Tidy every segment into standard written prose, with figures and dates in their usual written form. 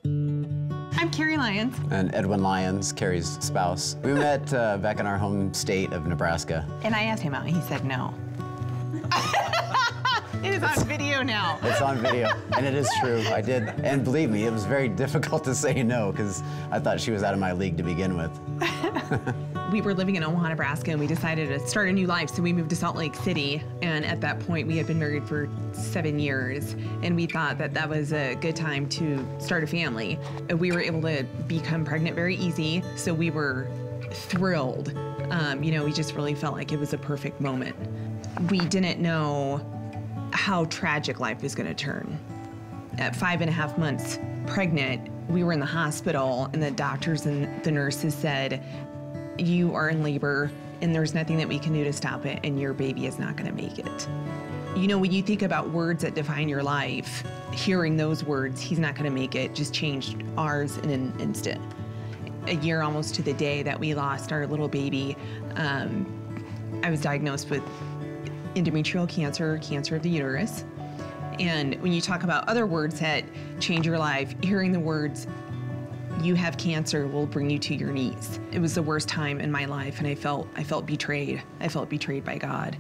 I'm Carrie Lyons. And Edwin Lyons, Carrie's spouse. We met back in our home state of Nebraska. And I asked him out, and he said no. It is on video now. It's on video, and it is true. I did, and believe me, it was very difficult to say no because I thought she was out of my league to begin with. We were living in Omaha, Nebraska, and we decided to start a new life, so we moved to Salt Lake City. And at that point, we had been married for 7 years, and we thought that that was a good time to start a family. And we were able to become pregnant very easy, so we were thrilled. We just really felt like it was a perfect moment. We didn't know how tragic life was going to turn. At 5.5 months pregnant, we were in the hospital, and the doctors and the nurses said, "You are in labor, and there's nothing that we can do to stop it, and your baby is not going to make it." When you think about words that define your life, hearing those words, "he's not going to make it," just changed ours in an instant. A year almost to the day that we lost our little baby, I was diagnosed with endometrial cancer, cancer of the uterus. And when you talk about other words that change your life, hearing the words, "you have cancer," will bring you to your knees. It was the worst time in my life, and I felt betrayed. I felt betrayed by God.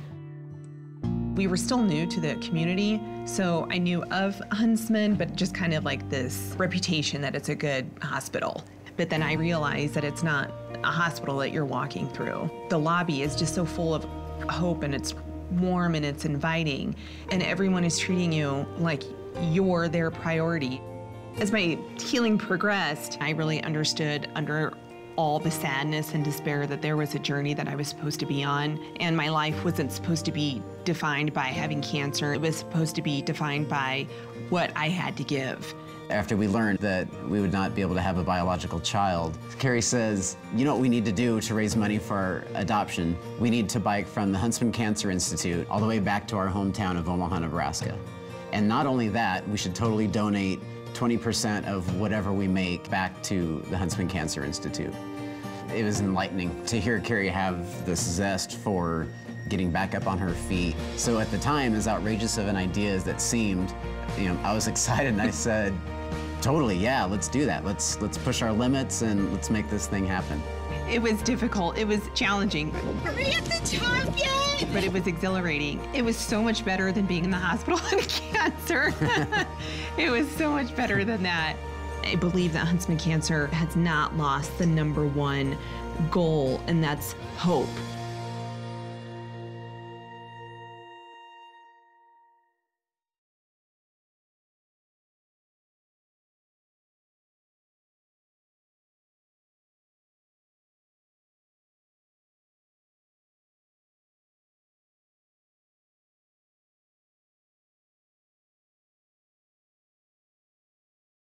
We were still new to the community, so I knew of Huntsman, but just kind of like this reputation that it's a good hospital. But then I realized that it's not a hospital that you're walking through. The lobby is just so full of hope, and it's warm and it's inviting, and everyone is treating you like you're their priority. As my healing progressed, I really understood under all the sadness and despair that there was a journey that I was supposed to be on, and my life wasn't supposed to be defined by having cancer. It was supposed to be defined by what I had to give. After we learned that we would not be able to have a biological child, Carrie says, "You know what we need to do to raise money for our adoption? We need to bike from the Huntsman Cancer Institute all the way back to our hometown of Omaha, Nebraska. And not only that, we should totally donate 20% of whatever we make back to the Huntsman Cancer Institute." It was enlightening to hear Carrie have this zest for getting back up on her feet. So at the time, as outrageous of an idea as that seemed, I was excited, and I said, "Totally, yeah, let's do that. Let's push our limits and let's make this thing happen." It was difficult, it was challenging. Are we at the top yet? But it was exhilarating. It was so much better than being in the hospital with cancer. It was so much better than that. I believe that Huntsman Cancer has not lost the #1 goal, and that's hope.